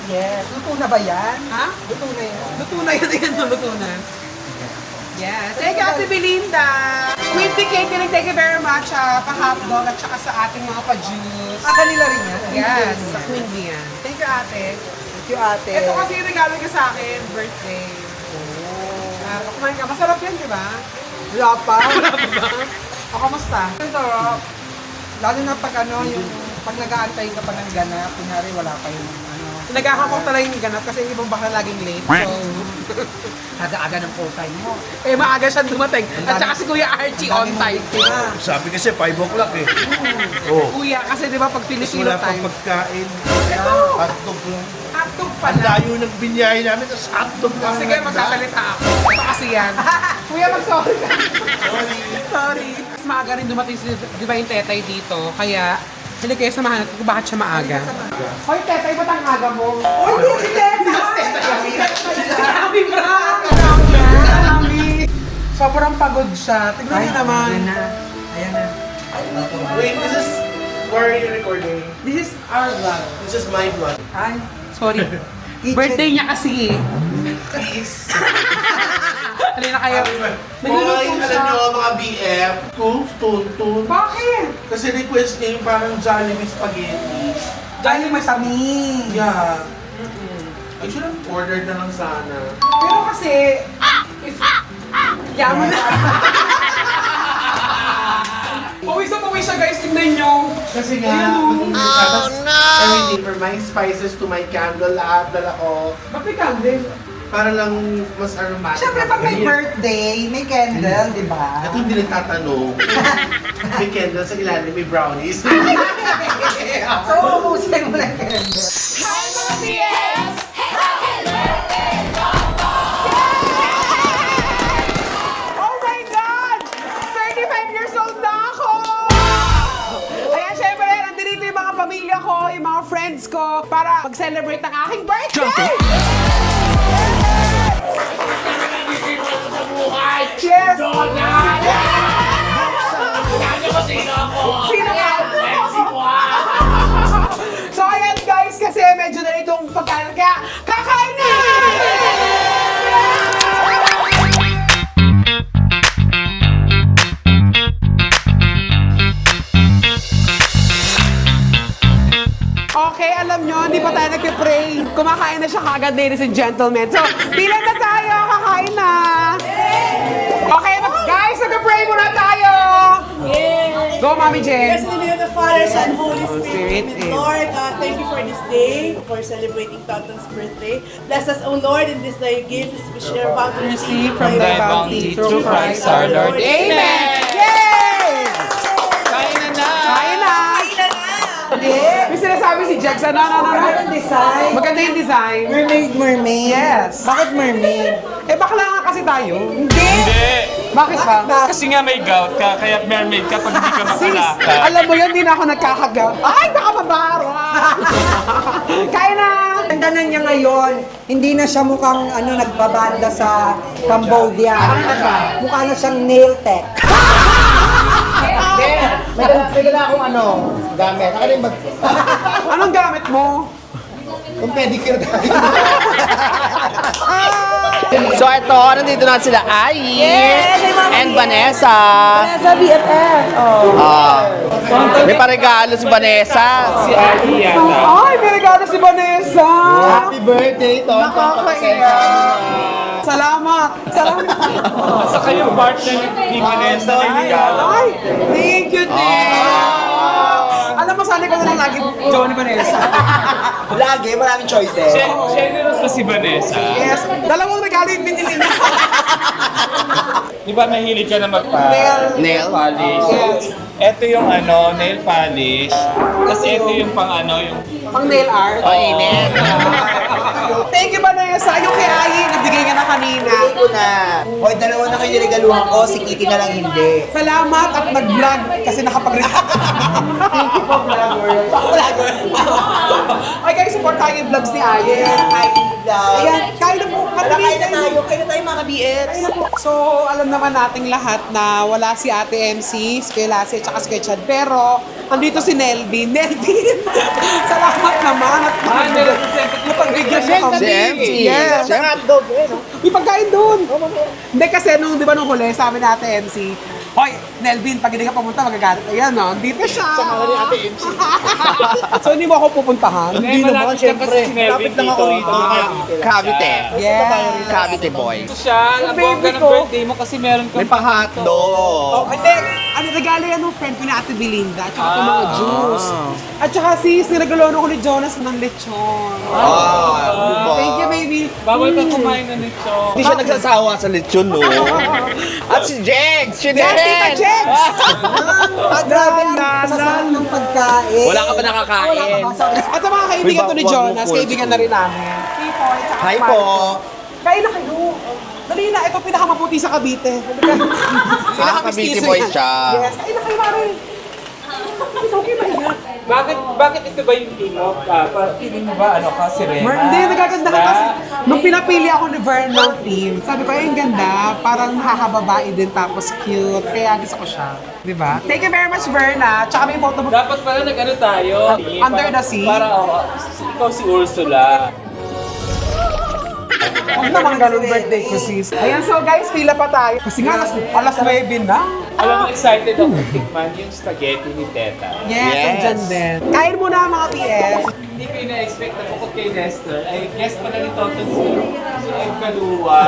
Yes. Luto na ba yan? Ha? Luto na yan. Luto na yun. Ayan, luto na. Yes. Thank you, Ate Belinda. Queen Bee Catering, thank you very much pa-hotdog at saka sa ating mga pa-juice. Kanila rin yan. Yes, sa Queen Bee yan. Thank you, Ate. Thank you, ate. Ito kasi yung regalo niya sa akin, birthday. Kumain ka. Masarap yan, di ba? Wala pa. O, kamusta? Ang sarap. Lalo na pag ano, yung pag nag-aantay ka pa ng ganap, kunyari wala pa yung ano. Nagkakakong talaga yung ganap kasi yung ibang baka laging late. So, Aga-aga ng full time mo. maaga siya dumating. At saka si Kuya Archie on time. Sabi kasi 5 o'clock eh. Oh. Kuya, kasi di ba pag Tapos Filipino wala pang time. pagkain. Ito! Hotdog lang. Hotdog Ang pala. layo ng binyahe namin, tapos hotdog lang. Sige, magsasalita ako. Ito kasi yan. Kuya, mag-sorry ka. Sorry. Mas maaga rin dumating si di ba yung tetay dito. Kaya, hindi kayo samahan natin kung bakit siya maaga. Hoy, tetay, ba't ang aga mo? Oh, hindi si Teta! Grabe, bra! Grabe! Sobrang pagod siya. Tignan niyo naman. Ayan na. Ayan na. Wait, this is... Where are you recording? This is our vlog. This is my vlog. Ay. Sorry. Birthday niya kasi eh. Please. Halina kayo. Hoy, Nagluluto alam siya. nyo mga BF, tun. Bakit? Kasi request niya yung parang Jollibee spaghetti. Ay, masamin. Yeah. I should have ordered na lang sana. Pero kasi, yaman na. Pawis siya guys, tingnan nyo. Kasi nga, tapos everything from my spices to my candle, lahat dala ko. Ba't may candle? Para lang mas aromatic. Siyempre, pag may birthday, may candle, di ba? Ito hindi nagtatanong. May candle sa ilalim, may brownies. So, ubusin mo na yung candle. Hi mga BS! Oh my God! 35 years old na ako! Ayan, syempre, nandito yung mga pamilya ko, yung mga friends ko, para mag-celebrate ng aking birthday! Cheers! Sino ka? So ayan guys, kasi medyo na itong pagkain, kaya kakain na! Okay, alam nyo, hindi pa tayo nagpe-pray. Kumakain na siya kagad, ladies and gentlemen. So, bilang na tayo, kakain na! Okay, guys, nagpe-pray muna tayo! Go, Mami Jen! Yes, in the name of the Father, Son, Holy Spirit, Spirit. Lord, thank you for this day, for celebrating Tonton's birthday. Bless us, O Lord, in this thy gift, which we are about to receive from thy bounty through Christ our Lord. Amen! Yay! Kain na! Kain na! Hindi. May sinasabi si Jax, ano? Magandang design. Maganda yung design. Mermaid. Yes. Bakit mermaid? Eh, bakla nga kasi tayo. Hindi. Bakit ba? Kasi nga may gout ka, kaya mermaid ka pag hindi ka Sis, makalakad. alam mo yun, di na ako nagkakagaw. Ay, baka mabaro! Kain na! Ganda na niya ngayon, hindi na siya mukhang nagbabanda sa Cambodia. Mukha na siyang nail tech. May dala akong gamit. Nakalimag ko. Anong gamit mo? Kung pedicure tayo. So ito, nandito na sila Ai and Vanessa. Sa BFF. May paregalo si Vanessa. Si Ai Ay, may regalo si Vanessa! Happy birthday, Tonton. Nakakaiyak! Salamat! Salamat! Sa kayong partner ni Vanessa may regalo. Ay, thank you, Tim! Alam mo, sana ko na lang lagi jowa ni Vanessa. Lagi, maraming choices. Generous pa si Vanessa. Yes, dalawang regalo yung binili niya. Di ba mahilig ka na Nail. polish? Yes. Ito yung nail polish. Tapos ito yung yung Pang nail art. O, init. Thank you, Vanessa. Yung kay Ai, nagbigay ka na kanina. Ko na. Hoy, dalawa na kayo niregaluhan ko, si Kitty na lang hindi. Salamat at nag-vlog kasi nakapag-record. Thank you po, vlogger. Ay guys, support tayo yung vlogs ni Ai. Yes, I love. Ayan, kain na po. Tara, kain na tayo mga BX. So, alam naman nating lahat na wala si Ate MC, si Kuya Lassie, at si Kuya Chad. Pero, andito si Nelvin. Nelvin! Salamat naman at napagbigyan niya kami. Si MC. Yes. May pagkain doon. Hindi kasi di ba nung huli, sabi na Ate MC, hoy, Nelvin, pag hindi ka pumunta, magagalit. Ayan, no? Dito siya. Sama ni Ate MC. So, hindi mo ako pupuntahan? Hindi naman, syempre. Lapit lang ako rito. Cavite. Yes. Cavite boy. Ito siya, ang bongga ng birthday mo kasi meron kang May pang-hotdog. Hindi, regalo yan ng friend ko na Ate Belinda, at saka itong mga juice. At saka sis, niragaloan ako ni Jonas ng lechon. Thank you, baby. Bawal kang kumain na nito. Hindi siya nagsasawa sa lechon, no? At si Jegs, siya Yes, din. Tita Jex! Grabe ang sasarap ng pagkain. Wala ka ba nakakain? At ang mga kaibigan to ni Wag mo Jonas, po. kaibigan na rin namin. Hi po. Kain na kayo. Dali na, ito pinakamaputi sa Cavite. Cavite boy siya. Yes, kain na kayo, Mari. Okay ba yan? Bakit ito ba yung team mo? Feeling mo ba ano ka, Serena? Hindi, nagaganda ka kasi. Nung pinapili ako ni Vern ng team, sabi ko, ay, ang ganda. Parang nakakababae din, tapos cute. Kaya gusto ko siya. Di ba? Thank you very much, Vern, ah. Tsaka may photo mo. Dapat pala nag-ano tayo. Under the sea? Para ikaw si Ursula. Huwag naman ganun birthday ko, sis. Ayan, so guys, pila pa tayo. Kasi nga, alas 9 na. Alam mo, excited ako tikman yung spaghetti ni Teta. Yes, Yes. andyan din. Kain muna mga PS. Hindi ko ina-expect na bukod kay Nestor, ay guest pala ni Toto si Ed Kalua.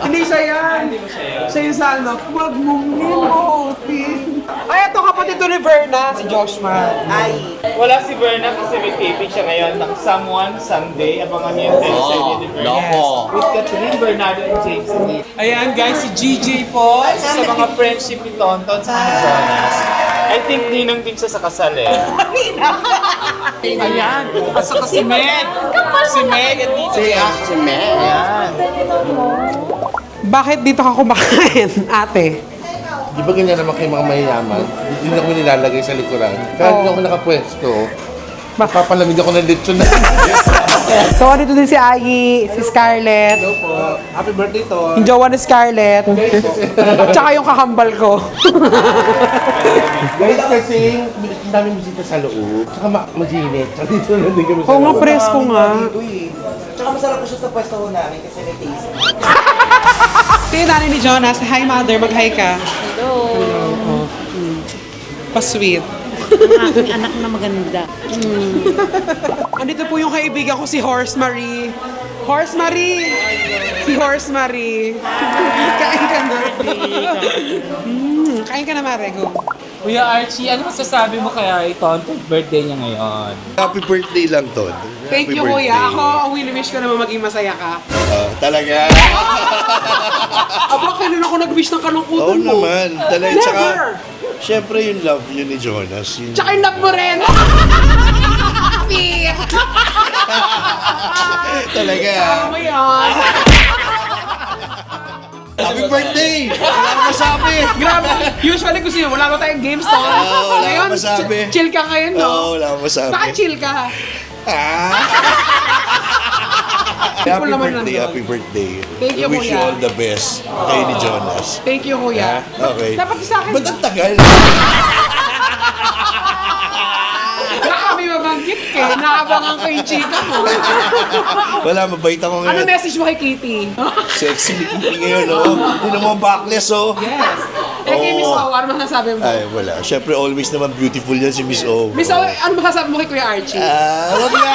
Hindi siya yan. Hindi mo siya yun. Siya yung sa ano, huwag mong limutin. Ay, ito kapatid to ni Verna, si Joshua. Wala si Berna kasi may taping siya ngayon ng Someone Someday. Abangan niyo yung teleserye ni Berna. Loko. With Catherine Bernardo and James Lee. Ayan guys, si GJ po, isa sa mga friendship ni Tonton sa mga Jonas. I think ninang din siya sa kasal eh. Ayan, at saka si Meg. Si Meg at dito yan. Si Mel. Yan. Bakit dito ka kumakain, ate? Di ba ganyan naman kayo mga mayayaman? Hindi ako nilalagay sa likuran. Kaya hindi ako nakapwesto. Papalamig ako ng lechon na. So, dito din si Ai, si Scarlett, Happy birthday to. yung jowa ni Scarlett, tsaka yung kakambal ko. Guys, kasi ang daming bisita sa loob. Tsaka mag-init. Tsaka dito na din kami sa Oo nga, loob. presko nga. Tsaka masarap po siya sa pwesto ko namin kasi may taste. Ito yung nanay ni Jonas. Hi, mother. Mag-hi ka. Hello. Pa-sweet. Ang aking anak na maganda. Andito po yung kaibigan ko, si Horse Marie. Horse Marie! Si Horse Marie. Kain ka na. Kain ka na, Marego. Kuya Archie, ano masasabi mo kaya Tonton birthday niya ngayon? Happy birthday lang, Ton. Thank you, Kuya. Ako, ang wini-wish ko naman maging masaya ka. Talaga? Aba, kailan ako nag-wish ng kalungkutan Oo mo? naman. Talaga. Never! Tsaka, syempre yung love yun ni Jonas. Yun. Tsaka yung love mo rin. Happy! Talaga. Ano yan? Happy birthday! Wala akong masabi. Grabe. Usually kasi wala ba tayong games to? wala Ngayon, akong masabi. chill ka ngayon, no? Oo, wala akong masabi. Baka chill ka. Happy naman birthday, nandun. happy birthday. Thank you, We wish you Kuya. all the best kay ni Jonas. Thank you, Kuya. Okay. Dapat sa akin. Ba't ang tagal? Wala kami mabanggit eh. Naabangan ko yung chika mo. Wala, mabait ako Ano ngayon. message mo kay Kitty? Sexy ni Kiki ngayon, oh. Hindi naman backless, oh. Yes. Eh, kay Miss O, ano masasabi mo? Ay, wala. Siyempre, always naman beautiful yan si Miss O. Miss O, ano masasabi mo kay Kuya Archie? Wag na.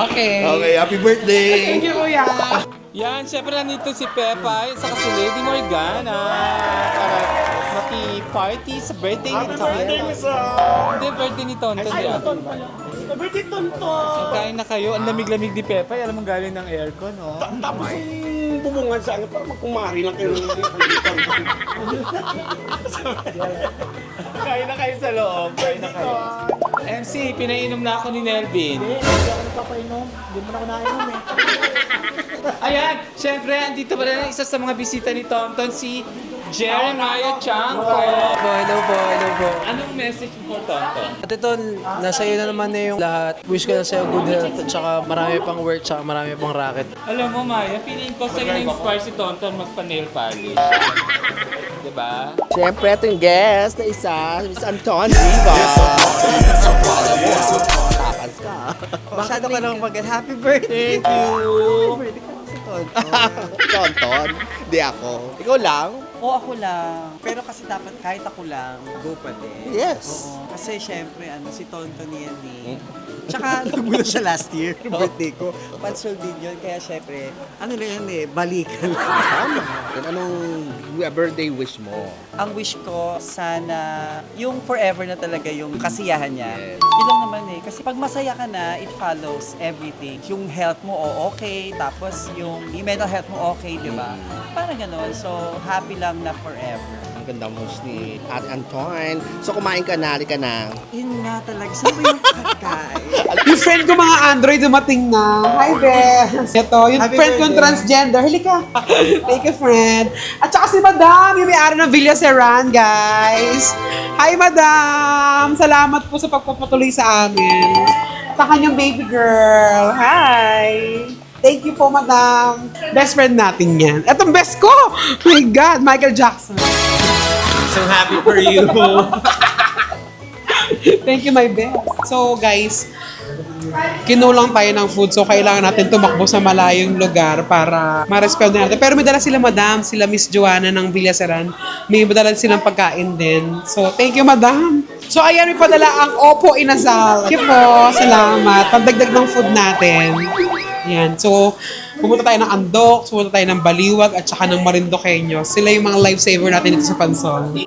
Okay. Okay, happy birthday. Thank you, Kuya. Yan, syempre nandito si Pepa, at saka si Lady Morgana para maki-party sa birthday ni Tonton. Hindi, birthday ni Tonton yan. Birthday Tonton! Kain na kayo, ang lamig-lamig ni Pepa, alam mong galing ng aircon, no? Tapos yung bubungan sa ano, parang magkumari lang kayo. Kain na kayo sa loob, kain na kayo. MC, pinainom na ako ni Nelvin. Hindi ako nagpapainom. Hindi mo na ako nainom eh. Ayan, syempre, andito pa rin ang isa sa mga bisita ni Tonton, si Jeremiah Chanco. Hello po. Anong message mo, Tonton? At ito, nasa iyo na naman na yung lahat. Wish ko na sa'yo good health at saka marami pang work at saka marami pang racket. Alam mo, Maya, feeling ko sa'yo na-inspire si Tonton magpa-nail polish. Diba? Siyempre, ito yung guest na isa, Miss Anton Diva. Takas ka. Masyado ka naman happy birthday. Thank you. Tonton, di ako. Ikaw lang? O ako lang. Pero kasi dapat kahit ako lang, go pa din. Yes. Oo. Kasi syempre, si Tonton yan eh. Tsaka, nagmula siya last year, birthday ko. Pansol din yun. Kaya syempre, ano na yun eh, balikan. Tama. Anong birthday wish mo? Ang wish ko, sana, yung forever na talaga yung kasiyahan niya. Yun lang naman eh. Kasi pag masaya ka na, it follows everything. Yung health mo, okay. Tapos yung mental health mo, okay, di ba? Parang gano'n. So, happy lang na forever. Ang ganda mo ni Ate Anton. So, kumain ka na, halika na. Yun nga talaga. Saan ba yung kakain? Yung friend ko mga Android dumating na. Hi, Beth. Ito, yung Happy friend kong birthday. transgender. Halika. Take a friend. At saka si Madam, yung may-ari ng Villa Serran, guys. Hi, Madam. Salamat po sa pagpapatuloy sa amin. Sa kanyang baby girl. Hi. Thank you po, Madam. Best friend natin yan. Etong best ko. My God, Michael Jackson. So happy for you. Thank you, my best. So, guys, kinulang tayo ng food. So, kailangan natin tumakbo sa malayong lugar para ma-rescue natin. Pero may dala sila, Madam. Sila Miss Joanna ng Villa Serran. May dala silang pagkain din. So, thank you, Madam. So, ayan, may padala ang Opo Inasal. Thank you po. Salamat. Pagdagdag ng food natin. Yan. So, pumunta tayo ng Andok, pumunta tayo ng Baliwag, at saka ng Marinduqueño. Sila yung mga lifesaver natin dito sa Pansol.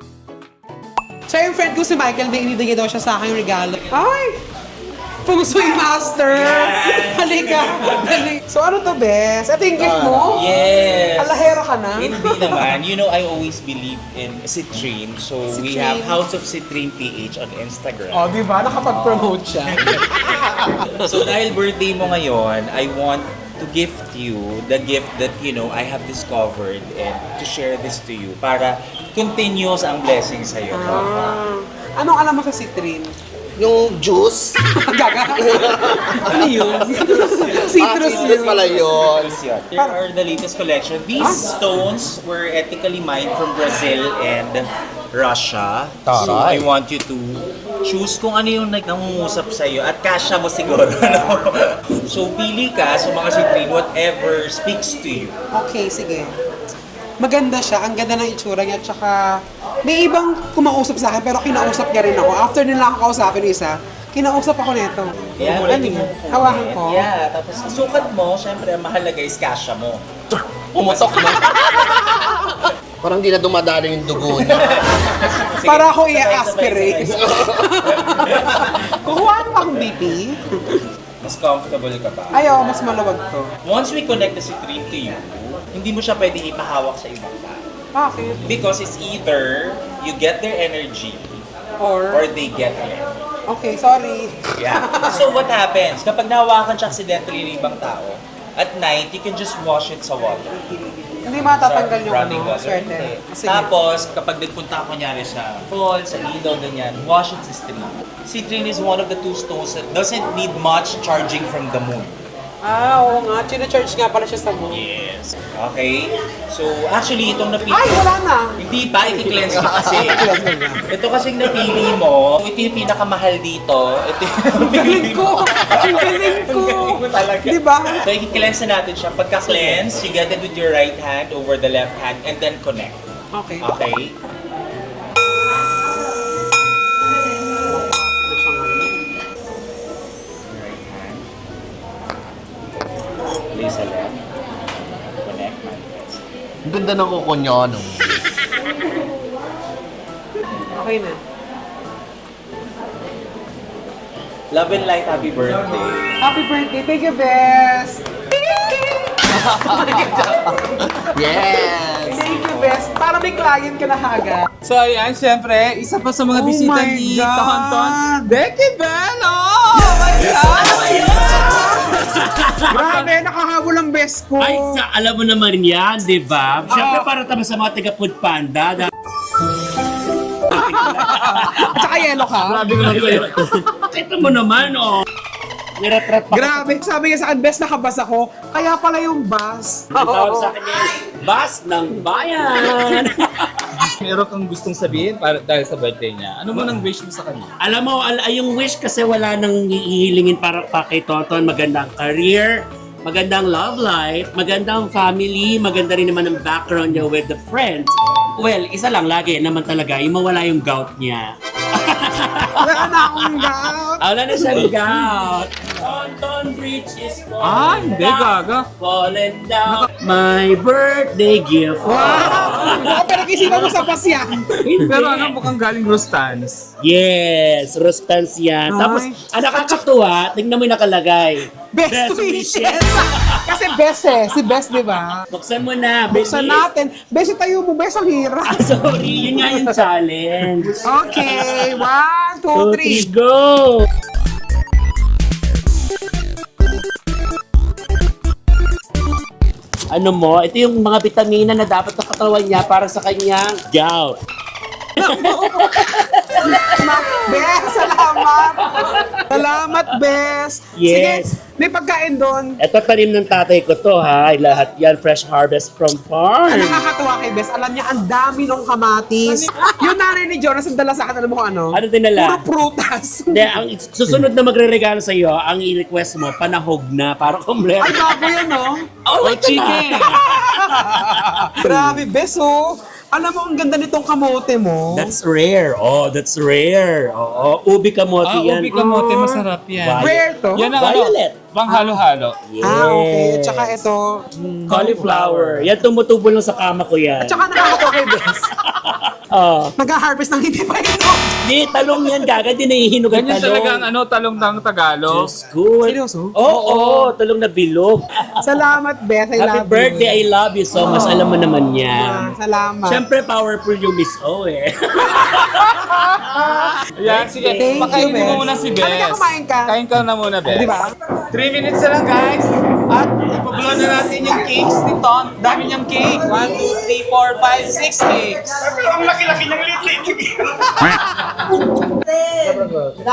So, yung friend ko si Michael, may inibigay daw siya sa akin yung regalo. Ay! Feng Shui Master! Halika! Dali. So, ano to, Bes? Ito yung gift mo? Yes. Alahera ka na? Hindi naman. You know, I always believe in Citrine. So, we Citrine. have House of Citrine PH on Instagram. Oh, di ba? Nakapag-promote siya. So, dahil birthday mo ngayon, I want to gift you the gift that, you know, I have discovered and to share this to you para continuous ang blessing sa'yo. Anong alam mo sa Citrine? Yung juice. Gaga? Ano yun? Citrus Citrus pala yun. Here are the latest collection. These stones were ethically mined from Brazil and Russia. So I want you to choose kung ano yung nangungusap sa'yo at kasya mo siguro. No? So pili ka sa mga citrine, whatever speaks to you. Okay, sige. Maganda siya, ang ganda ng itsura niya, tsaka may ibang kumausap sa akin pero kinausap niya rin ako. After nila ako kausapin yung isa, kinausap ako nito. Yeah, Ano yun? Hawakan ko. Yeah, tapos sukat mo, syempre ang mahalaga is kasya mo. Pumutok na. Parang di na dumadalo yung dugo niya. Para ako i-aspirate. Kukuha mo akong BP. Mas comfortable ka ba? Ayaw, mas maluwag to. Once we connect the citrine to you, hindi mo siya pwede ipahawak sa ibang tao. Bakit? Because it's either you get their energy Or, or they get your energy. okay, sorry. Yeah. So what happens? Kapag nahawakan siya accidentally ng ibang tao, at night, you can just wash it sa water. Hindi matatanggal yung Running ano, water. sweater. Hindi. Sige. Tapos, kapag nagpunta ko nyari sa fall, sa ilaw, ganyan, wash it sa citrine. Citrine is one of the two stones that doesn't need much charging from the moon. Ah, oo nga. China-charge nga pala siya sa mo. Yes. Okay? So, actually, itong napili Ay, wala na. Hindi pa, i-cleanse ko kasi. Ito kasing napili mo, ito yung pinakamahal dito. Ito yung Galing ko! Ang galing ko! Galing mo talaga. Di ba? So, i-cleanse na natin siya. Pagka-cleanse, you get it with your right hand over the left hand and then connect. Okay. Okay? Right hand. Place sa left. Connect, manifest. Ang ganda ng kuko niyo, no? Okay na. Love and light, happy birthday. Happy birthday. Thank you, Bes. Yes! Thank you, Bes. Para may client ka na agad. So ayan, syempre, isa pa sa mga Oh bisita my ni God! Tonton, Becky Bello! Oh my God! Grabe, nakahabol ang best ko. Ay, alam mo naman yan, di ba? Siyempre para tama sa mga taga-food panda. At saka yelo ka. Kita mo naman, oh. Niratrat pa. Grabe, sabi niya sa akin, best nakabas ako. Kaya pala yung bus. Tawag sa akin is, Bus ng Bayan. Meron kang gustong sabihin para dahil sa birthday niya. Ano mo nang wish mo sa kanya? Alam mo, yung wish kasi wala nang hihilingin para pa kay Toton. Magandang career, magandang love life, magandang family, maganda rin naman ang background niya with the friends. Well, isa lang lagi naman talaga, yung mawala yung gout niya. Wala na akong gout. Wala na siyang gout. Tonton Bridge is falling hindi, gaga. Falling down. My birthday gift. Wow! Pero isipan mo sa pasyan. Pero ano, mukhang galing Rustans. Yes, Rustans yan. Tapos, ang nakakatuwa, tingnan mo yung nakalagay. Best wishes. Kasi best si best, di ba? Buksan mo na, Buksan natin. Best, tayo mo, best, ang hirap. Sorry, yun nga yung challenge. Okay, 1, 2, 3. Go! Ano mo, ito yung mga vitamina na dapat sa katawan niya para sa kanyang gout. Best, salamat. Salamat, best. Yes. Sige, may pagkain doon. Ito tanim ng tatay ko to ha. Lahat yan fresh harvest from farm. Ang nakakatuwa kay Bes, alam niya, ang dami ng kamatis. Yung nanay ni Jonas, ang dala sa akin, alam mo kung ano? Ano dinala? Puro prutas. Hindi, ang susunod na magre-regalo sa iyo, ang i-request mo, panahog na, para kompleto. Ay, bago yan, no? Oh, chicken! Grabe, Bes, oh. Alam mo, ang ganda nitong kamote mo. That's rare. Oh, that's rare. Oo, ubi kamote yan. Ubi kamote, masarap yan. Rare to? Yan ang Violet. Pang halo-halo. Yes. Okay. Tsaka ito. Cauliflower. Yan, tumutubo lang sa kama ko yan. Tsaka nakakatawa kay Bes. Nag-harvest ng hindi pa ito. Di, talong yan, gaga. Di nahihinog ang Ganyan talong. talaga ang talong ng Tagalog. Diyos ko. Seryoso? Oo, talong na bilog. Salamat, Beth. I Happy love birthday, I you. love you so much. Alam mo naman yan. Salamat. Siyempre, powerful yung Miss O eh. Ayan, sige. Thank you, Pakainin Bes. mo muna si Bes. Halika, kumain ka. Kain ka na muna, Bes. Di ba? 3 minutes na lang, guys. At ipablow na natin yung cakes ni Ton. Dami niyang cake. 1, 2, 3, 4, 5, 6 cakes. Ang laki-laki ng lit-lit. 9,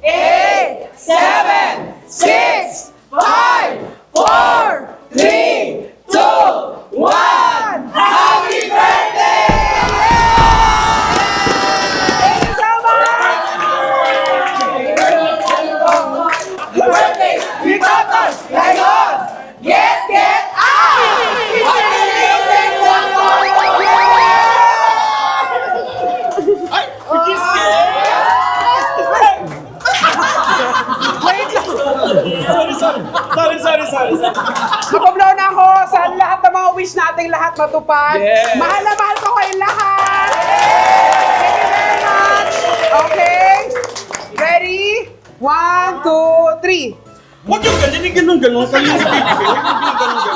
8, 7, 6, 5, 4, 3, 2, 1. Happy birthday! Thank you so much! Birthday! We got us! Ngayon! Get out! Amazing one more! Wait lang! Sorry. Napablaw na ako sa lahat ng mga wish nating lahat matupad. Yes. Mahal na mahal ko kayong lahat. Thank you very much. Okay? Ready? 1, 2, 3. Huwag yung ganun. Kayo yung bibigay.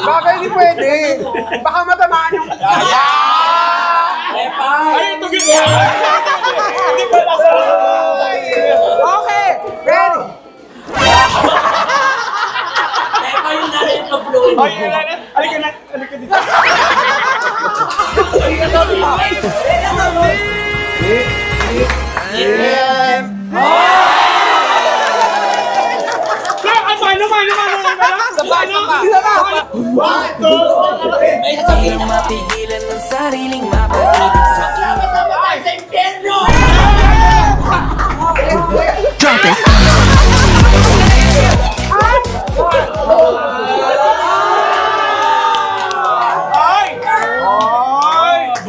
Baka hindi pwede. Baka matamaan yung... Ay, ito ganyan. Hindi ba nasa... Okay, ready? Ayun na rin pag-blow. Halika na. Halika dito. Hindi na mapigilan ng sariling mapag-ibig sa akin. Sa impyerno! Drop it.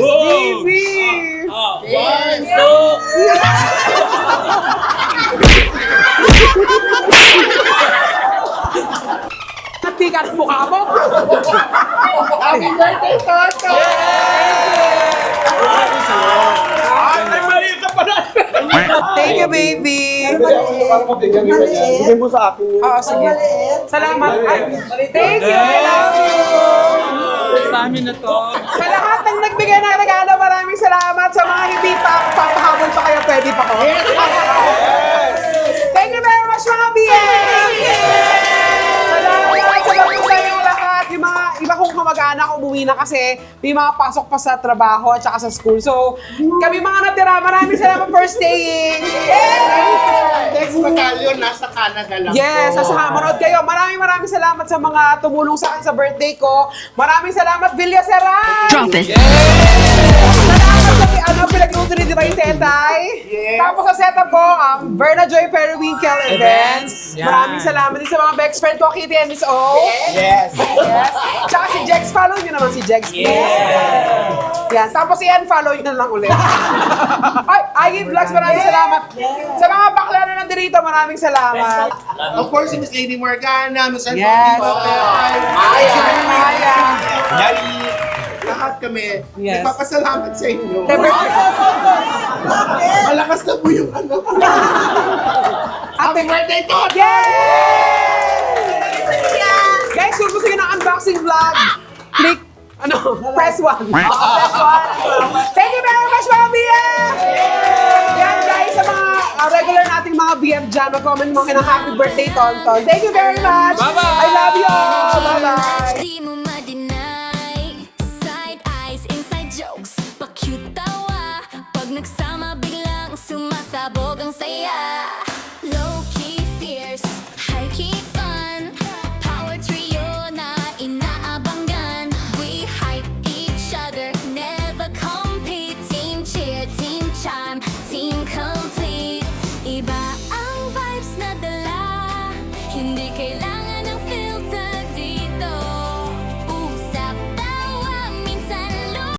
Baby! One, two. Natikat mukha mo! Happy birthday, Toto! Thank you, baby! Bigay mo sa akin yun. Oo, sige. Salamat. Ay, thank you! I love you! Sa amin na to. Sa lahat ng nagbigay ng regalo, maraming salamat. Sa mga hindi pa, papahabol pa kayo, pwede pa ko. Thank you very much, mga BS! Salamat sa pagpunta yung kamag-anak umuwi na kasi may mga pasok pa sa trabaho at saka sa school. So, kami mga natira, maraming salamat for staying! Next battalion, nasa Canada lang Yes, po. sa manood kayo. Maraming salamat sa mga tumulong sa akin sa birthday ko. Maraming salamat, Villa Seran! Drop it. Salamat sa pinagluto ni Divine Tetay. Tapos sa setup ko, Berna Joy Periwinkle Events. Maraming salamat din sa mga best friend ko, Kitty and Miss O. Yes. Tsaka si Jex, follow nyo naman si Jex. Yan. Tapos i-unfollow nyo na lang ulit. Ay, Vlogs, maraming salamat. Sa mga bakla na nandito, maraming salamat. Of course, si Miss Lady Morgana, Miss Anthony Yes. Maya, Yari, lahat kami. Yes. Nagpapasalamat sa inyo. Happy Malakas na po yung ano. Happy birthday to! Guys, kung gusto nyo ng unboxing vlog, click, press 1. Press 1. Thank you very much, mga BF! Yan, guys, sa mga regular nating mga BF dyan, mag-comment mo kayo ng happy birthday, Tonton. Thank you very much! Bye-bye! I love you all! Bye-bye! Di mo ma-deny. Side eyes, inside jokes. Pa-cute tawa. Pag nagsama biglang sumasabog ang saya.